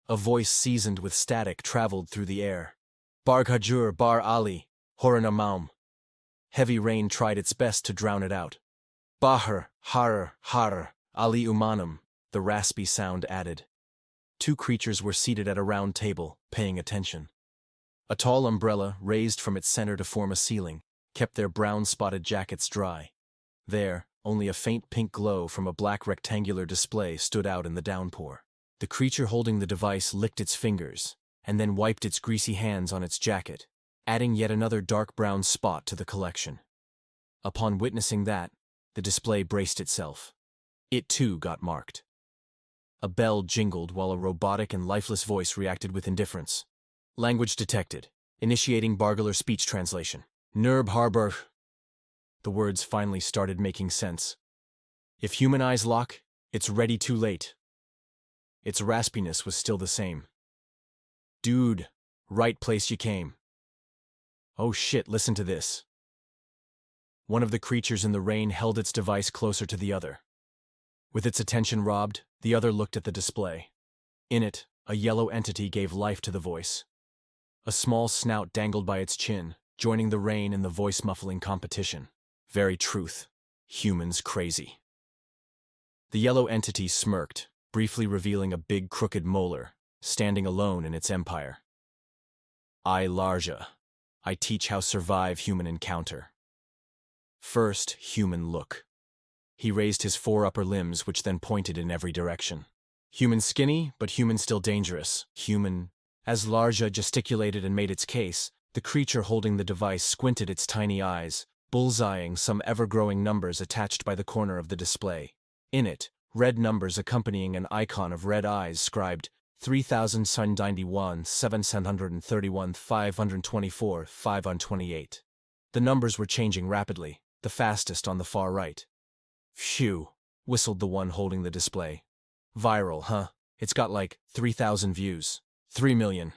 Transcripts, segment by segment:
A voice seasoned with static traveled through the air. Barg'ha Barr Ali, Horun'a maum. Heavy rain tried its best to drown it out. Bahrr, harrr, harrr, Ali umanum, the raspy sound added. Two creatures were seated at a round table, paying attention. A tall umbrella, raised from its center to form a ceiling, kept their brown-spotted jackets dry. There, only a faint pink glow from a black rectangular display stood out in the downpour. The creature holding the device licked its fingers, and then wiped its greasy hands on its jacket, adding yet another dark brown spot to the collection. Upon witnessing that, the display braced itself. It too got marked. A bell jingled while a robotic and lifeless voice reacted with indifference. Language detected. Initiating Bargular speech translation. Nerb harrr. The words finally started making sense. If human eyes lock, it's ready too late. Its raspiness was still the same. Dude, right place you came. Oh shit, listen to this. One of the creatures in the rain held its device closer to the other. With its attention robbed, the other looked at the display. In it, a yellow entity gave life to the voice. A small snout dangled by its chin, joining the rain in the voice-muffling competition. Very truth. Humans crazy. The yellow entity smirked, briefly revealing a big crooked molar, standing alone in its empire. I Larja. I teach how survive human encounter. First, human look. He raised his four upper limbs, which then pointed in every direction. Human skinny, but human still dangerous. Human. As Larja gesticulated and made its case, the creature holding the device squinted its tiny eyes, bullseyeing some ever-growing numbers attached by the corner of the display. In it, red numbers accompanying an icon of red eyes scribed 3091, 731, 524, 528. The numbers were changing rapidly, the fastest on the far right. Phew, whistled the one holding the display. Viral, huh? It's got like 3,000 views. 3 million.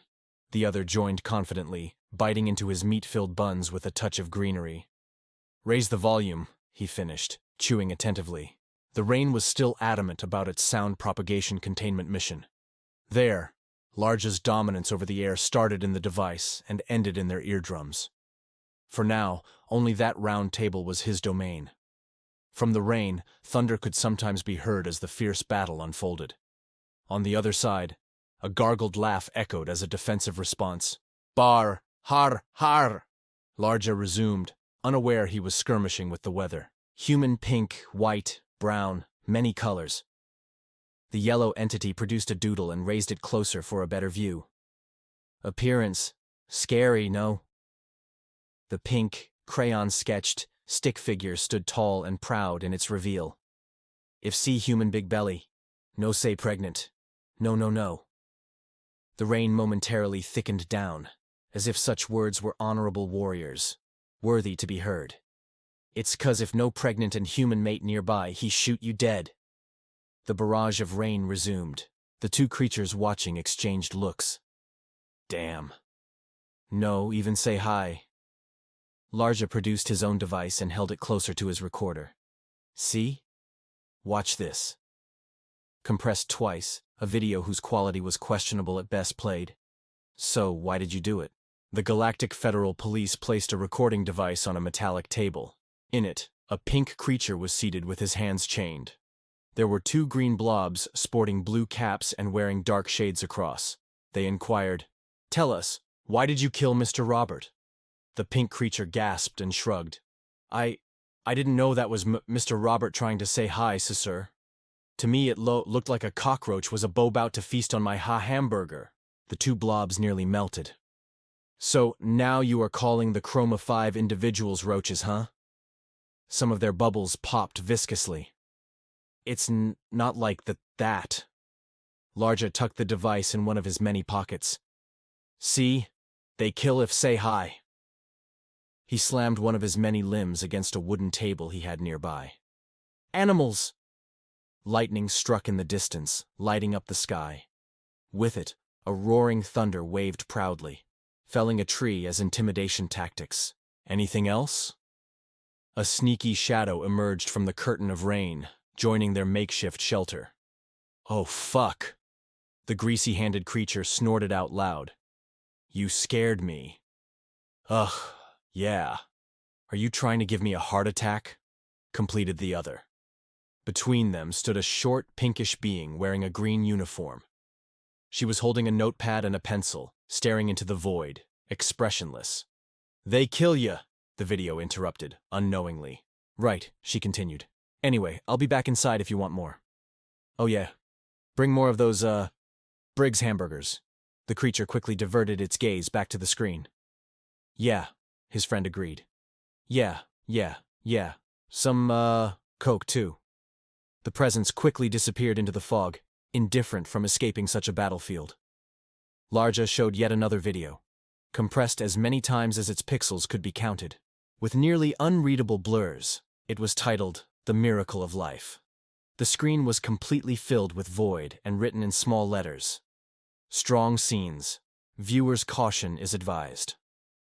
The other joined confidently, biting into his meat-filled buns with a touch of greenery. Raise the volume, he finished, chewing attentively. The rain was still adamant about its sound propagation containment mission. There, Larja's dominance over the air started in the device and ended in their eardrums. For now, only that round table was his domain. From the rain, thunder could sometimes be heard as the fierce battle unfolded. On the other side, a gargled laugh echoed as a defensive response. Barrr, harrr, harrr. Larja resumed, unaware he was skirmishing with the weather. Human pink, white, brown, many colors. The yellow entity produced a doodle and raised it closer for a better view. Appearance. Scary, no? The pink, crayon-sketched, stick figure stood tall and proud in its reveal. If see human big belly. No say pregnant. No, no, no. The rain momentarily thickened down, as if such words were honorable warriors, worthy to be heard. It's 'cause if no pregnant and human mate nearby, he shoot you dead. The barrage of rain resumed. The two creatures watching exchanged looks. Damn. No, even say hi. Larja produced his own device and held it closer to his recorder. See? Watch this. Compressed twice, a video whose quality was questionable at best played. So, why did you do it? The Galactic Federal Police placed a recording device on a metallic table. In it, a pink creature was seated with his hands chained. There were two green blobs sporting blue caps and wearing dark shades across. They inquired, "Tell us, why did you kill Mr. Robert?" The pink creature gasped and shrugged. I didn't know that was Mr. Robert trying to say hi, sir. To me it looked like a cockroach was about to feast on my hamburger. The two blobs nearly melted. So, now you are calling the Chroma 5 individuals roaches, huh? Some of their bubbles popped viscously. It's not like that. Larja tucked the device in one of his many pockets. See? They kill if say hi. He slammed one of his many limbs against a wooden table he had nearby. Animals! Lightning struck in the distance, lighting up the sky. With it, a roaring thunder waved proudly, felling a tree as intimidation tactics. Anything else? A sneaky shadow emerged from the curtain of rain, joining their makeshift shelter. Oh, fuck! The greasy-handed creature snorted out loud. You scared me. Ugh, yeah. Are you trying to give me a heart attack? Completed the other. Between them stood a short, pinkish being wearing a green uniform. She was holding a notepad and a pencil, staring into the void, expressionless. They kill ya, the video interrupted, unknowingly. Right, she continued. Anyway, I'll be back inside if you want more. Oh yeah. Bring more of those, Briggs hamburgers. The creature quickly diverted its gaze back to the screen. Yeah, his friend agreed. Yeah. Some, Coke, too. The presence quickly disappeared into the fog, indifferent from escaping such a battlefield. Barg'ha showed yet another video, compressed as many times as its pixels could be counted. With nearly unreadable blurs, it was titled, The Miracle of Life. The screen was completely filled with void and written in small letters. Strong scenes. Viewers' caution is advised.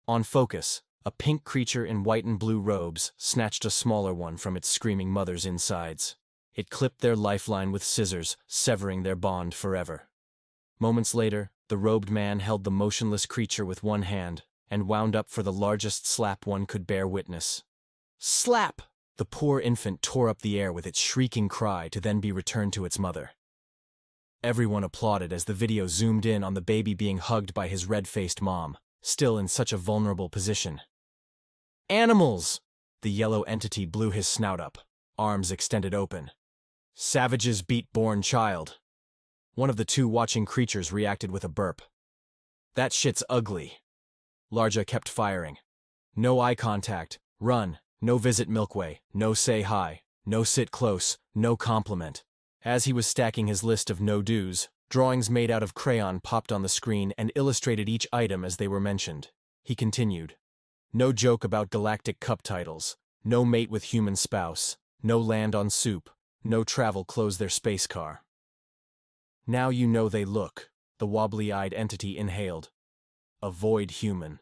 On focus, a pink creature in white and blue robes snatched a smaller one from its screaming mother's insides. It clipped their lifeline with scissors, severing their bond forever. Moments later, the robed man held the motionless creature with one hand and wound up for the largest slap one could bear witness. Slap! The poor infant tore up the air with its shrieking cry to then be returned to its mother. Everyone applauded as the video zoomed in on the baby being hugged by his red-faced mom, still in such a vulnerable position. Animals! The yellow entity blew his snout up, arms extended open. Savages beat born child. One of the two watching creatures reacted with a burp. That shit's ugly. Barg'ha kept firing. No eye contact, run, no visit Milkway, no say hi, no sit close, no compliment. As he was stacking his list of no-dos, drawings made out of crayon popped on the screen and illustrated each item as they were mentioned. He continued. No joke about galactic cup titles, no mate with human spouse, no land on soup, no travel close their space car. Now you know they look, the wobbly-eyed entity inhaled. A void human.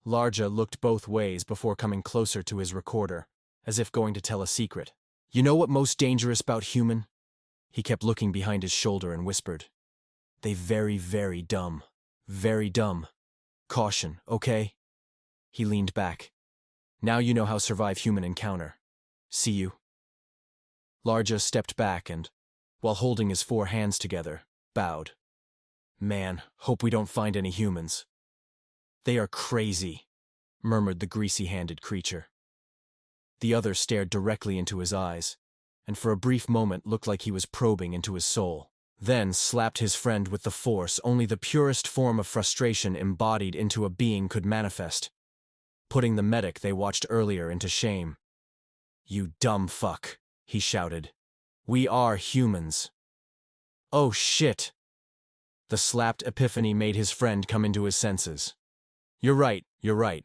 Barg'ha looked both ways before coming closer to his recorder, as if going to tell a secret. You know what most dangerous about human? He kept looking behind his shoulder and whispered. They very, very dumb. Very dumb. Caution, okay? He leaned back. Now you know how survive human encounter. See you. Barg'ha stepped back and, while holding his 4 hands together, bowed. Man, hope we don't find any humans. They are crazy, murmured the greasy-handed creature. The other stared directly into his eyes, and for a brief moment looked like he was probing into his soul, then slapped his friend with the force only the purest form of frustration embodied into a being could manifest, putting the medic they watched earlier into shame. You dumb fuck, he shouted. We are humans. Oh shit. The slapped epiphany made his friend come into his senses. You're right,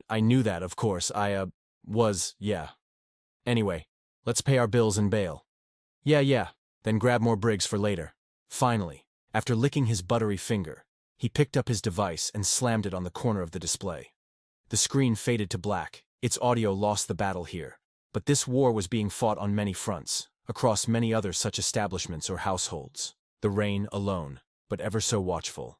I knew that, of course, yeah. Anyway, let's pay our bills and bail. Yeah, then grab more Briggs for later. Finally, after licking his buttery finger, he picked up his device and slammed it on the corner of the display. The screen faded to black, its audio lost the battle here, but this war was being fought on many fronts, across many other such establishments or households. The rain alone, but ever so watchful.